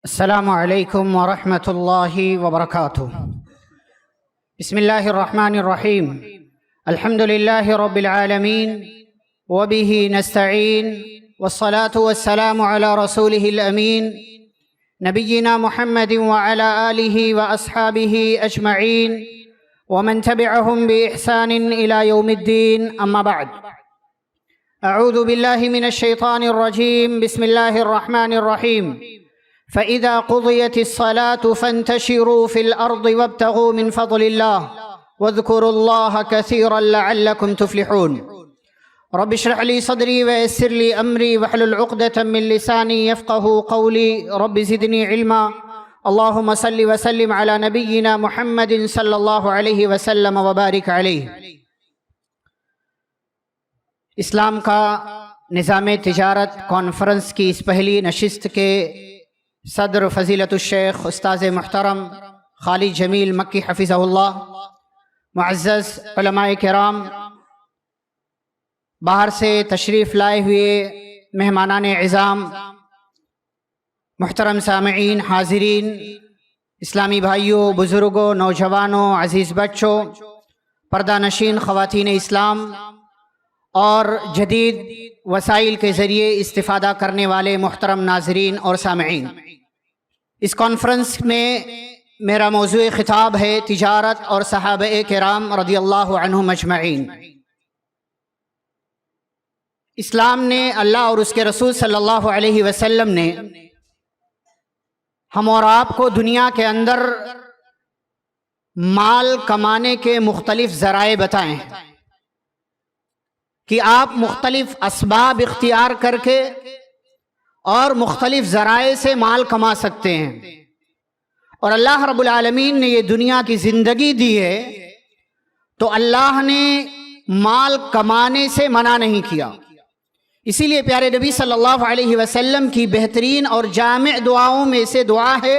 السلام علیکم ورحمۃ اللہ وبرکاتہ۔ بسم اللہ الرحمن الرحیم۔ الحمد للہ رب العالمین وبہ نستعین والصلاة والسلام علی رسولہ الامین نبینا محمد وعلی آلہ واصحابہ اجمعین ومن تبعہم بإحسان الی یوم الدین، اما بعد۔ اعوذ باللہ من الشیطان الرجیم، بسم اللہ الرحمن الرحیم۔ فإذا قضيت الصلاة فانتشروا في الأرض وابتغوا من فضل الله واذكروا الله كثيرا لعلكم تفلحون۔ رب اشرح لي صدري ويسر لي أمري واحلل عقدة من لساني يفقهوا قولي، رب زدني علما۔ اللهم صل وسلم على نبينا محمد صلى الله عليه وسلم وبارك عليه۔ اسلام کا نظام تجارت کانفرنس کی اس پہلی نشست کے صدر فضیلت الشیخ استاذ محترم خالد جمیل مکی حفظہ اللہ، معزز علماء کرام، باہر سے تشریف لائے ہوئے مہمانان اعظام، محترم سامعین، حاضرین، اسلامی بھائیوں، بزرگوں، نوجوانوں، عزیز بچوں، پردہ نشین خواتین اسلام اور جدید وسائل کے ذریعے استفادہ کرنے والے محترم ناظرین اور سامعین، اس کانفرنس میں میرا موضوع خطاب ہے تجارت اور صحابہ کرام رضی اللہ عنہم اجمعین۔ اسلام نے، اللہ اور اس کے رسول صلی اللہ علیہ وسلم نے ہم اور آپ کو دنیا کے اندر مال کمانے کے مختلف ذرائع بتائے ہیں کہ آپ مختلف اسباب اختیار کر کے اور مختلف ذرائع سے مال کما سکتے ہیں، اور اللہ رب العالمین نے یہ دنیا کی زندگی دی ہے تو اللہ نے مال کمانے سے منع نہیں کیا۔ اسی لیے پیارے نبی صلی اللہ علیہ وسلم کی بہترین اور جامع دعاؤں میں سے دعا ہے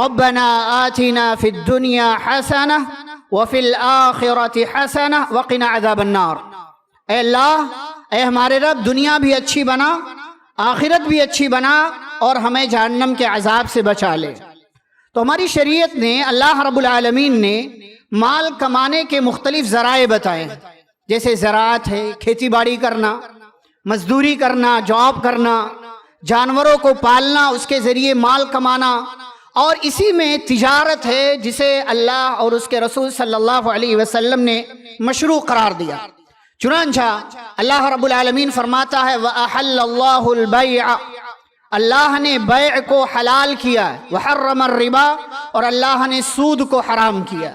ربنا آتنا فی الدنیا حسنہ وفی الآخرۃ حسنہ وقنا عذاب النار۔ اے اللہ، اے ہمارے رب، دنیا بھی اچھی بنا، آخرت بھی اچھی بنا، اور ہمیں جہنم کے عذاب سے بچا لے۔ تو ہماری شریعت نے، اللہ رب العالمین نے مال کمانے کے مختلف ذرائع بتائے، جیسے زراعت ہے، کھیتی باڑی کرنا، مزدوری کرنا، جاب کرنا، جانوروں کو پالنا، اس کے ذریعے مال کمانا، اور اسی میں تجارت ہے جسے اللہ اور اس کے رسول صلی اللہ علیہ وسلم نے مشروع قرار دیا۔ چنانچہ اللہ رب العالمین فرماتا ہے وَأَحَلَّ اللَّهُ الْبَيْعَ، اللہ نے بیع کو حلال کیا، وَحَرَّمَ الرِّبَا، اور اللہ نے سود کو حرام کیا۔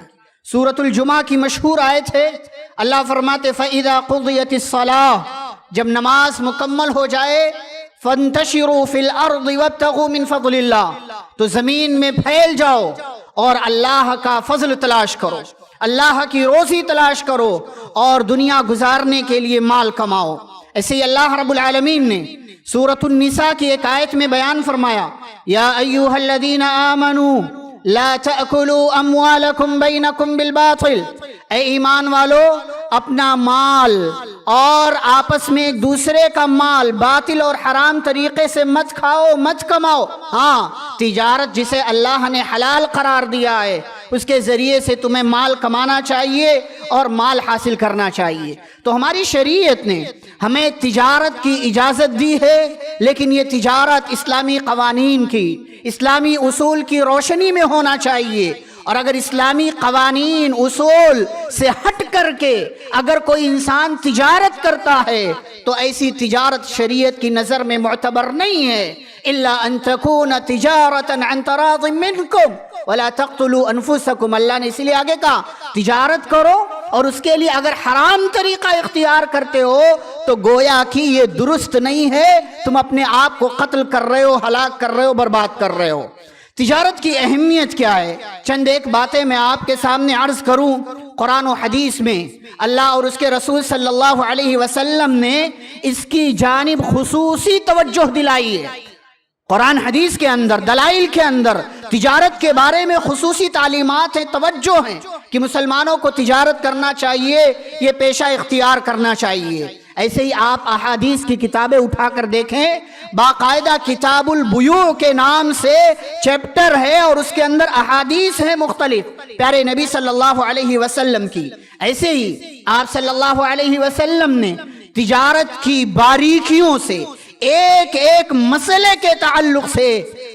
سورۃ الجمعہ کی مشہور آیت ہے، اللہ فرماتے فَإِذَا قُضِيَتِ الصَّلَاةُ، جب نماز مکمل ہو جائے، فَانْتَشِرُوا فِي الْأَرْضِ وَابْتَغُوا مِنْ فَضْلِ اللَّهِ، تو زمین میں پھیل جاؤ اور اللہ کا فضل تلاش کرو، اللہ کی روزی تلاش کرو، اور دنیا گزارنے کے لیے مال کماؤ۔ ایسے ہی اللہ رب العالمین نے سورۃ النساء کی ایک آیت میں بیان فرمایا یا ایھا الذین آمنوا لا تأکلوا اموالکم بینکم بالباطل، اے ایمان والو، اپنا مال اور آپس میں ایک دوسرے کا مال باطل اور حرام طریقے سے مت کھاؤ، مت کماؤ۔ ہاں، تجارت جسے اللہ نے حلال قرار دیا ہے، اس کے ذریعے سے تمہیں مال کمانا چاہیے اور مال حاصل کرنا چاہیے۔ تو ہماری شریعت نے ہمیں تجارت کی اجازت دی ہے، لیکن یہ تجارت اسلامی قوانین کی، اسلامی اصول کی روشنی میں ہونا چاہیے، اور اگر اسلامی قوانین اصول سے ہٹ کر کے اگر کوئی انسان تجارت کرتا ہے تو ایسی تجارت شریعت کی نظر میں معتبر نہیں ہے۔ الا ان تکون تجارتا عن تراض منکم ولا تقتلوا انفسکم، اللہ نے اس لیے آگے کہا تجارت کرو، اور اس کے لیے اگر حرام طریقہ اختیار کرتے ہو تو گویا کہ یہ درست نہیں ہے، تم اپنے آپ کو قتل کر رہے ہو، ہلاک کر رہے ہو، برباد کر رہے ہو۔ تجارت کی اہمیت کیا ہے؟ چند ایک باتیں میں آپ کے سامنے عرض کروں۔ قرآن و حدیث میں اللہ اور اس کے رسول صلی اللہ علیہ وسلم نے اس کی جانب خصوصی توجہ دلائی ہے۔ قرآن حدیث کے اندر، دلائل کے اندر تجارت کے بارے میں خصوصی تعلیمات ہیں، توجہ ہیں کہ مسلمانوں کو تجارت کرنا چاہیے، یہ پیشہ اختیار کرنا چاہیے۔ ایسے ہی آپ احادیث کی کتابیں اٹھا کر دیکھیں، باقاعدہ کتاب البیوع کے نام سے چیپٹر ہے اور اس کے اندر احادیث ہیں مختلف پیارے نبی صلی اللہ علیہ وسلم کی. ایسے ہی آپ صلی اللہ علیہ وسلم نے تجارت کی باریکیوں سے ایک ایک مسئلے کے تعلق سے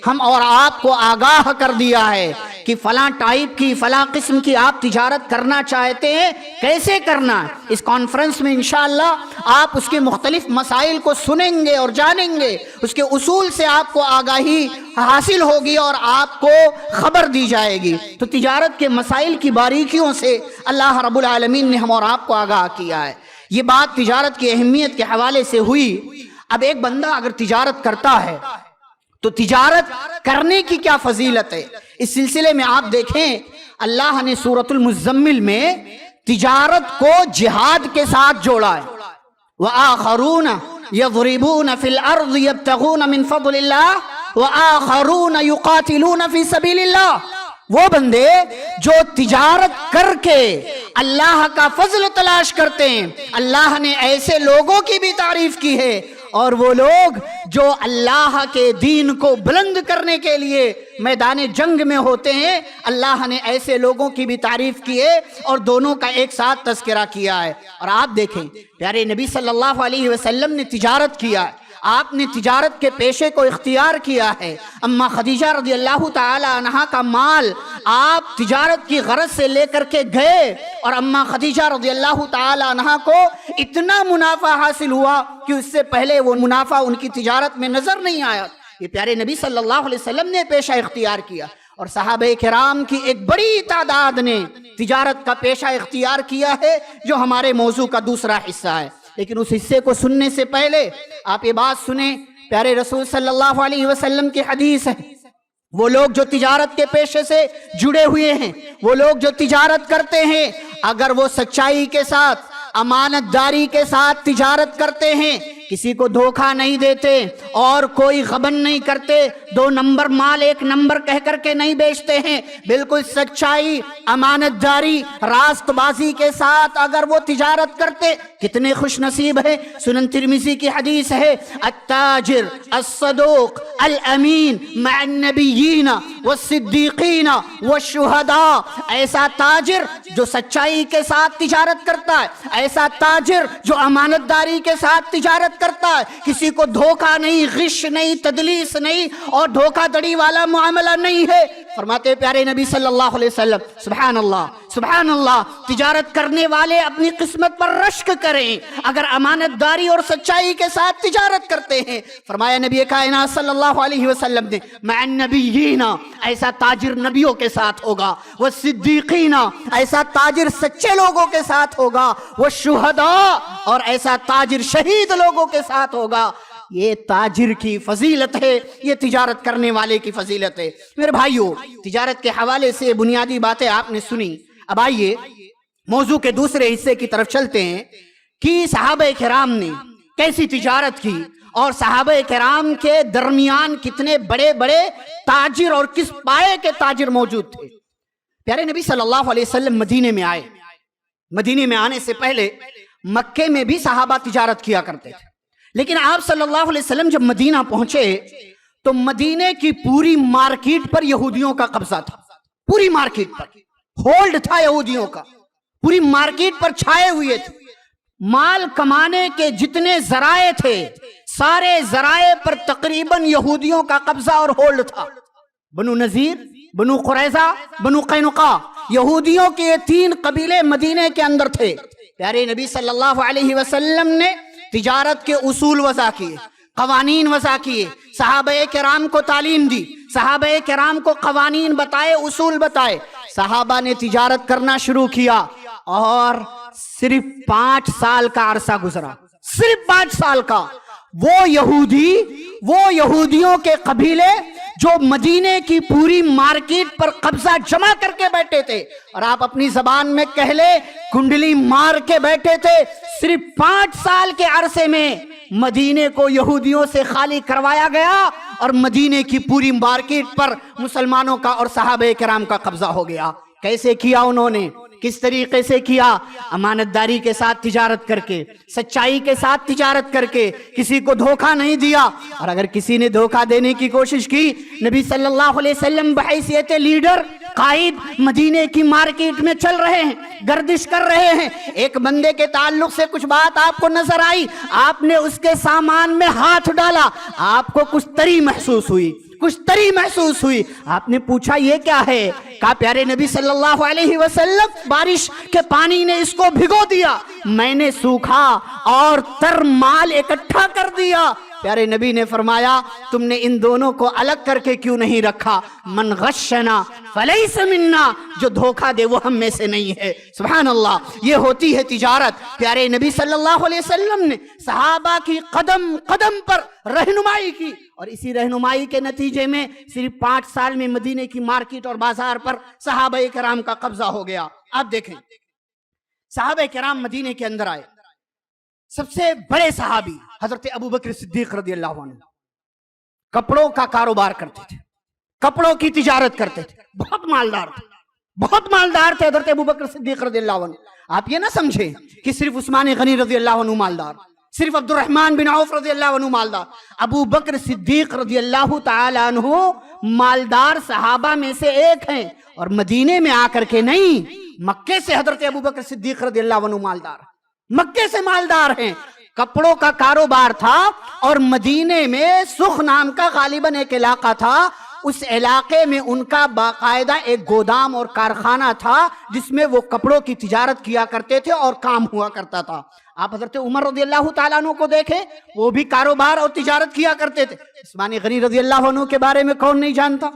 ہم اور آپ کو آگاہ کر دیا ہے کہ فلاں ٹائپ کی فلاں قسم کی آپ تجارت کرنا چاہتے ہیں کیسے کرنا. اس کانفرنس میں انشاءاللہ آپ اس کے مختلف مسائل کو سنیں گے اور جانیں گے, اس کے اصول سے آپ کو آگاہی حاصل ہوگی اور آپ کو خبر دی جائے گی. تو تجارت کے مسائل کی باریکیوں سے اللہ رب العالمین نے ہم اور آپ کو آگاہ کیا ہے. یہ بات تجارت کی اہمیت کے حوالے سے ہوئی. اب ایک بندہ اگر تجارت کرتا ہے تو تجارت کرنے کی کیا فضیلت ہے, اس سلسلے میں آپ دیکھیں اللہ نے سورۃ المزمل میں تجارت کو جہاد کے ساتھ جوڑا ہے. وآخرون یضربون فی الارض یبتغون من فضل اللہ وآخرون یقاتلون فی سبیل اللہ. وہ بندے جو تجارت کر کے اللہ کا فضل تلاش کرتے ہیں, اللہ نے ایسے لوگوں کی بھی تعریف کی ہے. اور وہ لوگ جو اللہ کے دین کو بلند کرنے کے لیے میدان جنگ میں ہوتے ہیں, اللہ نے ایسے لوگوں کی بھی تعریف کی ہے اور دونوں کا ایک ساتھ تذکرہ کیا ہے. اور آپ دیکھیں پیارے نبی صلی اللہ علیہ وسلم نے تجارت کیا, آپ نے تجارت کے پیشے کو اختیار کیا ہے. اما خدیجہ رضی اللہ تعالی عنہا کا مال آپ تجارت کی غرض سے لے کر کے گئے اور اما خدیجہ رضی اللہ تعالی عنہا کو اتنا منافع حاصل ہوا کہ اس سے پہلے وہ منافع ان کی تجارت میں نظر نہیں آیا. یہ پیارے نبی صلی اللہ علیہ وسلم نے پیشہ اختیار کیا اور صحابہ کرام کی ایک بڑی تعداد نے تجارت کا پیشہ اختیار کیا ہے, جو ہمارے موضوع کا دوسرا حصہ ہے. لیکن اس حصے کو سننے سے پہلے آپ یہ بات سنیں, پیارے رسول صلی اللہ علیہ وسلم کی حدیث ہے, وہ لوگ جو تجارت کے پیشے سے جڑے ہوئے ہیں, وہ لوگ جو تجارت کرتے ہیں, اگر وہ سچائی کے ساتھ امانت داری کے ساتھ تجارت کرتے ہیں, کسی کو دھوکہ نہیں دیتے اور کوئی غبن نہیں کرتے, 2 نمبر مال 1 نمبر کہہ کر کے نہیں بیچتے ہیں, بالکل سچائی امانت داری راست بازی کے ساتھ اگر وہ تجارت کرتے, کتنے خوش نصیب ہیں. سنن ترمذی کی حدیث ہے, التاجر الصدوق الامین مع النبیین والصدیقین والشہداء. ایسا تاجر جو سچائی کے ساتھ تجارت کرتا ہے, ایسا تاجر جو امانت داری کے ساتھ تجارت کرتا ہے, کسی کو دھوکہ نہیں, غش نہیں, تدلیس نہیں اور دھوکہ دڑی والا معاملہ نہیں ہے. فرماتے پیارے نبی صلی اللہ علیہ وسلم, سبحان اللہ سبحان اللہ, تجارت کرنے والے اپنی قسمت پر رشک کریں اگر امانت داری اور سچائی کے ساتھ تجارت کرتے ہیں. فرمایا نبی کائنات صلی اللہ علیہ وسلم نے, مع النبیین, ایسا تاجر نبیوں کے ساتھ ہوگا, والصدیقین, ایسا تاجر سچے لوگوں کے ساتھ ہوگا, والشہداء, اور ایسا تاجر شہید لوگوں کے ساتھ ہوگا. یہ تاجر کی فضیلت ہے, یہ تجارت کرنے والے کی فضیلت ہے. میرے بھائیو, تجارت کے حوالے سے بنیادی باتیں آپ نے سنی. اب آئیے موضوع کے دوسرے حصے کی طرف چلتے ہیں کہ صحابہ کرام نے کیسی تجارت کی اور صحابہ کرام کے درمیان کتنے بڑے بڑے تاجر اور کس پائے کے تاجر موجود تھے. پیارے نبی صلی اللہ علیہ وسلم مدینے میں آئے. مدینے میں آنے سے پہلے مکے میں بھی صحابہ تجارت کیا کرتے تھے, لیکن آپ صلی اللہ علیہ وسلم جب مدینہ پہنچے تو مدینے کی پوری مارکیٹ پر یہودیوں کا قبضہ تھا. پوری مارکیٹ پر ہولڈ تھا یہودیوں کا, پوری مارکیٹ پر چھائے ہوئے تھے. مال کمانے کے جتنے ذرائع تھے سارے ذرائع پر تقریباً یہودیوں کا قبضہ اور ہولڈ تھا. بنو نذیر, بنو قریظہ, بنو قینقاع, یہودیوں کے 3 قبیلے مدینے کے اندر تھے. پیارے نبی صلی اللہ علیہ وسلم نے تجارت کے اصول وضع کیے, قوانین وضع کیے, صحابہ کرام کو تعلیم دی, صحابہ کرام کو قوانین بتائے, اصول بتائے. صحابہ نے تجارت کرنا شروع کیا اور صرف 5 سال کا عرصہ گزرا, صرف 5 سال کا. وہ یہودیوں کے قبیلے جو مدینے کی پوری مارکیٹ پر قبضہ جمع کر کے بیٹھے تھے, اور آپ اپنی زبان میں کہہ لے کنڈلی مار کے بیٹھے تھے, صرف 5 سال کے عرصے میں مدینے کو یہودیوں سے خالی کروایا گیا اور مدینے کی پوری مارکیٹ پر مسلمانوں کا اور صحابہ کرام کا قبضہ ہو گیا. کیسے کیا انہوں نے؟ کس طریقے سے کیا؟ امانت داری کے ساتھ تجارت کر کے، سچائی کے ساتھ تجارت کر کے، کسی کو دھوکہ نہیں دیا۔ اور اگر کسی نے دھوکہ دینے کی کوشش کی، نبی صلی اللہ علیہ وسلم بحیثیت لیڈر، قائد، مدینے کی مارکیٹ میں چل رہے ہیں، گردش کر رہے ہیں، ایک بندے کے تعلق سے کچھ بات آپ کو نظر آئی، آپ نے اس کے سامان میں ہاتھ ڈالا، آپ کو کچھ تری محسوس ہوئی، آپ نے پوچھا یہ کیا ہے؟ کہا پیارے نبی صلی اللہ علیہ وسلم، بارش کے پانی نے اس کو بھگو دیا، میں نے سوکھا اور تر مال اکٹھا کر دیا۔ پیارے نبی نے فرمایا تم نے ان دونوں کو الگ کر کے کیوں نہیں رکھا؟ من غشنا فلیس منا، جو دھوکہ دے وہ ہم میں سے نہیں ہے۔ سبحان اللہ، یہ ہوتی ہے تجارت۔ پیارے نبی صلی اللہ علیہ وسلم نے صحابہ کی قدم قدم پر رہنمائی کی، اور اسی رہنمائی کے نتیجے میں صرف 5 سال میں مدینے کی مارکیٹ اور بازار پر صحابہ کرام کا قبضہ ہو گیا۔ اب دیکھیں، صحابہ کرام مدینے کے اندر آئے، سب سے بڑے صحابی حضرت ابو بکر صدیق رضی اللہ عنہ کپڑوں کا کاروبار کرتے تھے، کپڑوں کی تجارت کرتے تھے، بہت مالدار تھے حضرت ابو بکر صدیق رضی اللہ عنہ۔ آپ یہ نہ سمجھیں کہ صرف عثمان غنی رضی اللہ عنہ مالدار، صرف عبد الرحمن بن عوف رضی اللہ عنہ مالدار، ابو بکر صدیق رضی اللہ تعالی عنہ مالدار صحابہ میں سے ایک ہیں، اور مدینے میں آ کر کے نہیں، مکے سے حضرت ابو بکر صدیق رضی اللہ عنہ مالدار، مکے سے مالدار ہیں۔ کپڑوں کا کاروبار تھا، اور مدینے میں سخ نام کا غالباً ایک علاقہ تھا، اس علاقے میں ان کا باقاعدہ ایک گودام اور کارخانہ تھا جس میں وہ کپڑوں کی تجارت کیا کرتے تھے اور کام ہوا کرتا تھا۔ آپ حضرت عمر رضی اللہ تعالیٰ عنہ کو دیکھیں، وہ بھی کاروبار اور تجارت کیا کرتے تھے۔ عثمان غنی رضی اللہ عنہ کے بارے میں کون نہیں جانتا؟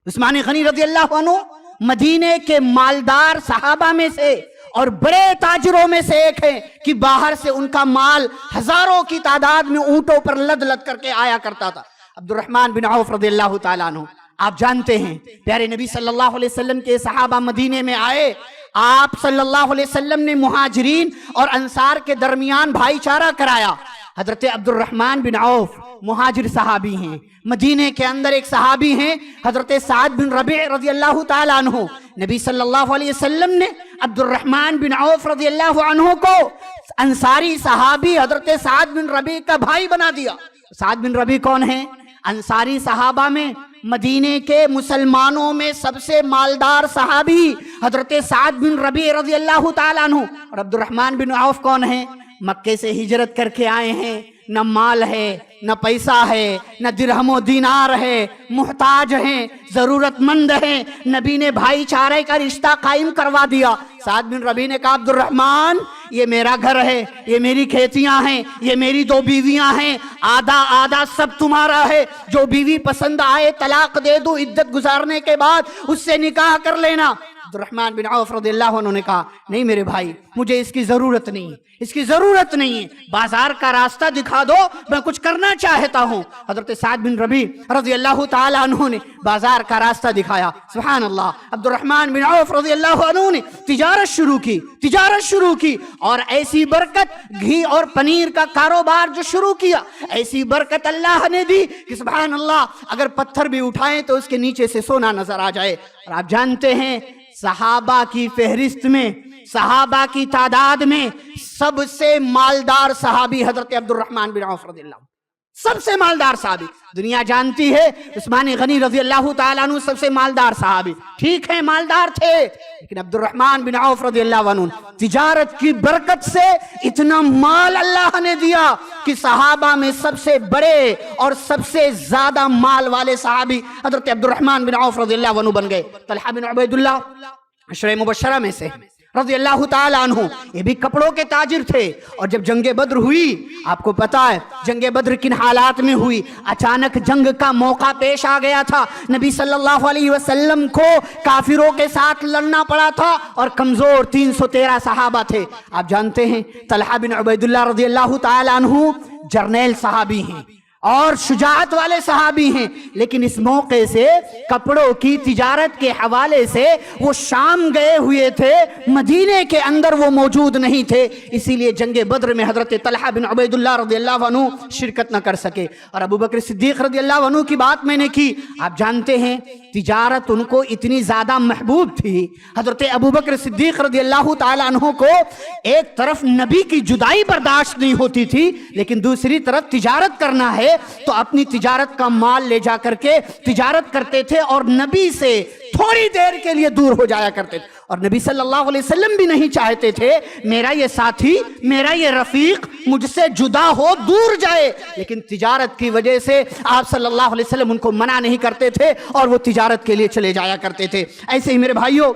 عثمان غنی رضی اللہ عنہ مدینے کے مالدار صحابہ میں سے اور بڑے تاجروں میں سے ایک ہے کہ باہر سے ان کا مال ہزاروں کی تعداد میں اونٹوں پر لد لد کر کے آیا کرتا تھا۔ عبد الرحمن بن عوف رضی اللہ تعالیٰ عنہ، آپ جانتے ہیں پیارے نبی صلی اللہ علیہ وسلم کے صحابہ مدینے میں آئے، آپ صلی اللہ علیہ وسلم نے مہاجرین اور انصار کے درمیان بھائی چارہ کرایا۔ حضرت عبد الرحمن بن عوف مہاجر صحابی ہیں، مدینے کے اندر ایک صحابی ہیں حضرت سعد بن ربیع رضی اللہ تعالیٰ عنہ۔ نبی صلی اللہ علیہ وسلم نے عبد الرحمن بن عوف رضی اللہ عنہ کو انصاری صحابی حضرت سعد بن ربیع کا بھائی بنا دیا۔ سعد بن ربیع کون ہیں؟ انصاری صحابہ میں مدینے کے مسلمانوں میں سب سے مالدار صحابی حضرت سعد بن ربیع رضی اللہ تعالیٰ عنہ۔ اور عبد الرحمن بن عوف کون ہیں؟ مکے سے ہجرت کر کے آئے ہیں، نہ مال ہے، نہ پیسہ ہے، نہ درہم و دینار ہے، محتاج ہیں، ضرورت مند ہیں۔ نبی نے بھائی چارے کا رشتہ قائم کروا دیا۔ سعد بن ربیع نے کہا عبد الرحمن، یہ میرا گھر ہے، یہ میری کھیتیاں ہیں، یہ میری 2 بیویاں ہیں، آدھا آدھا سب تمہارا ہے، جو بیوی پسند آئے طلاق دے دو، عدت گزارنے کے بعد اس سے نکاح کر لینا۔ عبد الرحمن بن عوف رضی اللہ عنہ نے کہا نہیں میرے بھائی، مجھے اس کی ضرورت نہیں، اس کی ضرورت نہیں ہے، بازار کا راستہ دکھا دو، میں کچھ کرنا چاہتا ہوں۔ حضرت سعد بن ربیع رضی اللہ تعالی عنہ نے بازار کا راستہ دکھایا۔ سبحان اللہ، عبد الرحمن بن عوف رضی اللہ عنہ نے تجارت شروع کی، اور ایسی برکت، گھی اور پنیر کا کاروبار جو شروع کیا، ایسی برکت اللہ نے دی کہ سبحان اللہ، اگر پتھر بھی اٹھائیں تو اس کے نیچے سے سونا نظر آ جائے۔ اور آپ جانتے ہیں صحابہ کی فہرست میں، صحابہ کی تعداد میں سب سے مالدار صحابی حضرت عبد الرحمن بن عوف رضی اللہ عنہ، سب سے مالدار صحابی۔ دنیا جانتی ہے عثمان غنی رضی اللہ تعالیٰ عنہ سب سے مالدار صحابی، ٹھیک ہے مالدار تھے، لیکن عبد الرحمن بن عوف رضی اللہ عنہ تجارت کی برکت سے اتنا مال اللہ نے دیا کہ صحابہ میں سب سے بڑے اور سب سے زیادہ مال والے صحابی حضرت عبد الرحمن بن عوف رضی اللہ عنہ بن گئے۔ طلحہ بن عبید اللہ عشرہ مبشرہ میں سے رضی اللہ تعالیٰ عنہ، یہ بھی کپڑوں کے تاجر تھے۔ اور جب جنگ بدر ہوئی، آپ کو پتا ہے جنگ بدر کن حالات میں ہوئی، اچانک جنگ کا موقع پیش آ گیا تھا، نبی صلی اللہ علیہ وسلم کو کافروں کے ساتھ لڑنا پڑا تھا، اور کمزور 313 صحابہ تھے۔ آپ جانتے ہیں طلحہ بن عبید اللہ رضی اللہ تعالیٰ عنہ جرنیل صحابی ہیں اور شجاعت والے صحابی ہیں، لیکن اس موقع سے کپڑوں کی تجارت کے حوالے سے وہ شام گئے ہوئے تھے، مدینے کے اندر وہ موجود نہیں تھے، اسی لیے جنگ بدر میں حضرت طلحہ بن عبید اللہ رضی اللہ عنہ شرکت نہ کر سکے۔ اور ابو بکر صدیق رضی اللہ عنہ کی بات میں نے کی، آپ جانتے ہیں تجارت ان کو اتنی زیادہ محبوب تھی، حضرت ابوبکر صدیق رضی اللہ تعالیٰ عنہ کو ایک طرف نبی کی جدائی برداشت نہیں ہوتی تھی، لیکن دوسری طرف تجارت کرنا ہے تو اپنی تجارت کا مال لے جا کر کے تجارت کرتے تھے اور نبی سے تھوڑی دیر کے لیے دور ہو جایا کرتے تھے۔ اور نبی صلی اللہ علیہ وسلم بھی نہیں چاہتے تھے میرا یہ ساتھی، میرا یہ رفیق مجھ سے جدا ہو، دور جائے، لیکن تجارت کی وجہ سے آپ صلی اللہ علیہ وسلم ان کو منع نہیں کرتے تھے اور وہ تجارت کے لیے چلے جایا کرتے تھے۔ ایسے ہی میرے بھائیوں،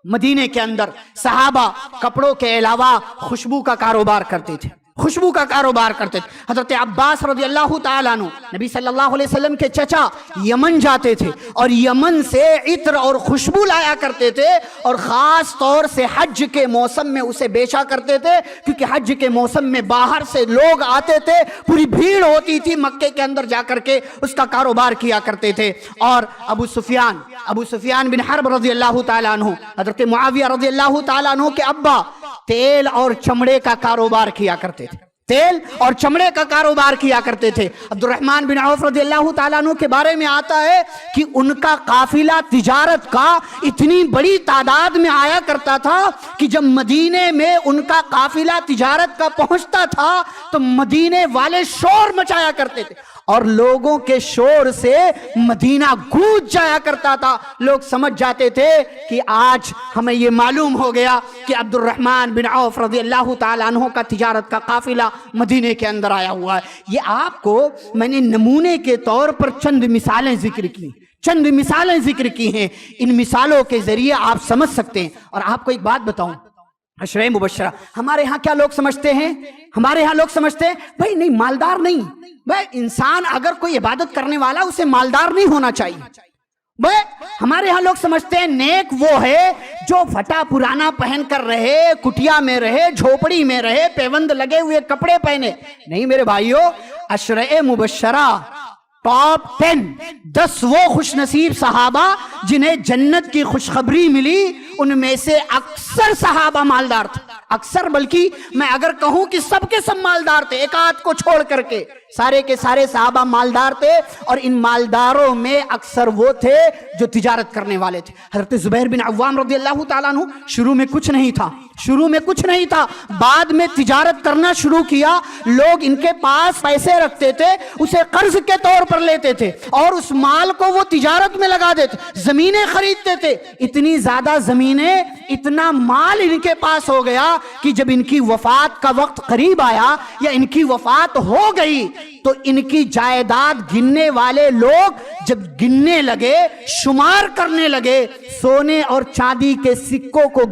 مدینے کے اندر صحابہ کپڑوں کے علاوہ خوشبو کا کاروبار کرتے تھے، خوشبو کا کاروبار کرتے تھے۔ حضرت عباس رضی اللہ تعالیٰ عنہ نبی صلی اللہ علیہ وسلم کے چچا یمن جاتے تھے اور یمن سے عطر اور خوشبو لایا کرتے تھے، اور خاص طور سے حج کے موسم میں اسے بیچا کرتے تھے، کیونکہ حج کے موسم میں باہر سے لوگ آتے تھے، پوری بھیڑ ہوتی تھی، مکے کے اندر جا کر کے اس کا کاروبار کیا کرتے تھے۔ اور ابو سفیان بن حرب رضی اللہ تعالیٰ عنہ، حضرت معاویہ رضی اللہ تعالیٰ عنہ کے ابا تیل اور چمڑے کا کاروبار کیا کرتے تھے، تیل اور چمڑے کا کاروبار کیا کرتے تھے۔ عبد الرحمن بن عوف رضی اللہ تعالیٰ عنہ کے بارے میں آتا ہے کہ ان کا قافلہ تجارت کا اتنی بڑی تعداد میں آیا کرتا تھا کہ جب مدینے میں ان کا قافلہ تجارت کا پہنچتا تھا تو مدینے والے شور مچایا کرتے تھے، اور لوگوں کے شور سے مدینہ گونج جایا کرتا تھا۔ لوگ سمجھ جاتے تھے کہ آج ہمیں یہ معلوم ہو گیا کہ عبد الرحمن بن عوف رضی اللہ تعالیٰ عنہ کا تجارت کا قافلہ مدینے کے اندر آیا ہوا ہے۔ یہ آپ کو میں نے نمونے کے طور پر چند مثالیں ذکر کی ہیں، ان مثالوں کے ذریعے آپ سمجھ سکتے ہیں۔ اور آپ کو ایک بات بتاؤں، عشرہ مبشرہ ہمارے ہاں کیا لوگ سمجھتے ہیں؟ ہمارے ہاں لوگ سمجھتے ہیں بھائی نہیں، مالدار نہیں، بھائی انسان اگر کوئی عبادت کرنے والا اسے مالدار نہیں ہونا چاہیے۔ بھائی ہمارے ہاں لوگ سمجھتے ہیں نیک وہ ہے جو پھٹا پرانا پہن کر رہے، کٹیا میں رہے، جھوپڑی میں رہے، پیوند لگے ہوئے کپڑے پہنے۔ نہیں میرے بھائیوں، عشرہ مبشرہ ٹاپ 10 وہ خوش نصیب صحابہ جنہیں جنت کی خوشخبری ملی، ان میں سے اکثر صحابہ مالدار تھے، اکثر، بلکہ میں اگر کہوں کہ سب کے سب مالدار تھے، ایک آدھ کو چھوڑ کر کے سارے کے سارے صحابہ مالدار تھے۔ اور ان مالداروں میں اکثر وہ تھے جو تجارت کرنے والے تھے۔ حضرت زبیر بن عوام رضی اللہ تعالیٰ عنہ شروع میں کچھ نہیں تھا، بعد میں تجارت کرنا شروع کیا۔ لوگ ان کے پاس پیسے رکھتے تھے، اسے قرض کے طور پر لیتے تھے اور اس مال کو وہ تجارت میں لگا دیتے، زمینیں خریدتے تھے۔ اتنی زیادہ زمینیں، اتنا مال ان کے پاس ہو گیا کہ جب ان کی وفات کا وقت قریب آیا یا ان کی وفات ہو گئی تو ان کی جائیداد گننے والے لوگ جب گننے لگے، شمار کرنے لگے، سونے اور چاندی کے سکوں کو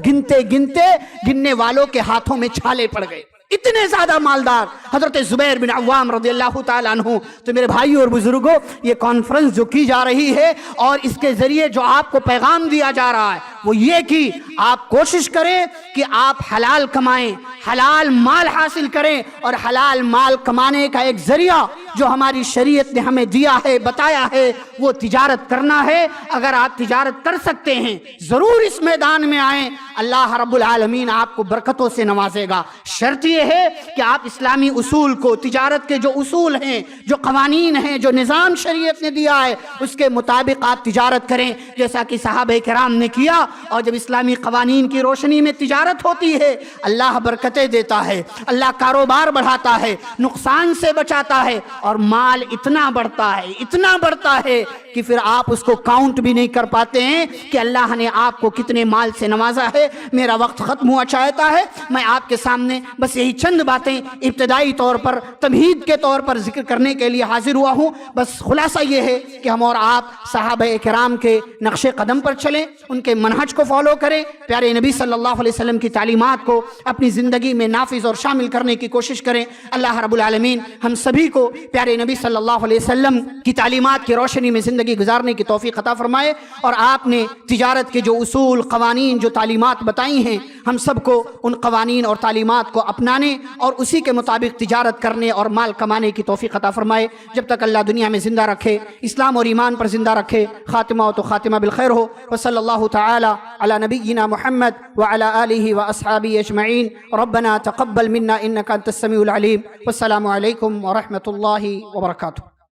گننے والوں کے ہاتھوں میں چھالے پڑ گئے، اتنے زیادہ مالدار حضرت زبیر بن عوام رضی اللہ تعالیٰ عنہ۔ تو میرے بھائیوں اور بزرگوں، یہ کانفرنس جو کی جا رہی ہے اور اس کے ذریعے جو آپ کو پیغام دیا جا رہا ہے وہ یہ کہ آپ کوشش کریں کہ آپ حلال کمائیں، حلال مال حاصل کریں، اور حلال مال کمانے کا ایک ذریعہ جو ہماری شریعت نے ہمیں دیا ہے، بتایا ہے، وہ تجارت کرنا ہے۔ اگر آپ تجارت کر سکتے ہیں ضرور اس میدان میں آئیں، اللہ رب العالمین آپ کو برکتوں سے نوازے گا۔ شرط یہ ہے کہ آپ اسلامی اصول کو، تجارت کے جو اصول ہیں، جو قوانین ہیں، جو نظام شریعت نے دیا ہے، اس کے مطابق آپ تجارت کریں، جیسا کہ صحابہ کرام نے کیا۔ اور جب اسلامی قوانین کی روشنی میں تجارت ہوتی ہے، اللہ برکتیں دیتا ہے، اللہ کاروبار بڑھاتا ہے، نقصان سے بچاتا ہے، اور مال اتنا بڑھتا ہے کہ پھر آپ اس کو کاؤنٹ بھی نہیں کر پاتے ہیں کہ اللہ نے آپ کو کتنے مال سے نوازا ہے۔ میرا وقت ختم ہوا چاہتا ہے، میں آپ کے سامنے بس یہی چند باتیں ابتدائی طور پر تمہید کے طور پر ذکر کرنے کے لیے حاضر ہوا ہوں۔ بس خلاصہ یہ ہے کہ ہم اور آپ صحابہ کرام کے نقش قدم پر چلیں، ان کے منہج کو فالو کریں، پیارے نبی صلی اللہ علیہ وسلم کی تعلیمات کو اپنی زندگی میں نافذ اور شامل کرنے کی کوشش کریں۔ اللہ رب العالمین ہم سبھی کو پیارے نبی صلی اللہ علیہ وسلم کی تعلیمات کی روشنی میں زندگی گزارنے کی توفیق عطا فرمائے، اور آپ نے تجارت کے جو اصول، قوانین، جو تعلیمات بتائی ہیں، ہم سب کو ان قوانین اور تعلیمات کو اپنانے اور اسی کے مطابق تجارت کرنے اور مال کمانے کی توفیق عطا فرمائے۔ جب تک اللہ دنیا میں زندہ رکھے، اسلام اور ایمان پر زندہ رکھے، خاتمہ ہو تو خاتمہ بالخیر ہو۔ وصلی اللہ تعالی علی نبینا محمد وعلی آلہ واصحابہ اجمعین۔ ربنا تقبل منا انک انت السمیع العلیم۔ والسلام علیکم ورحمۃ اللہ وبرکاتہ۔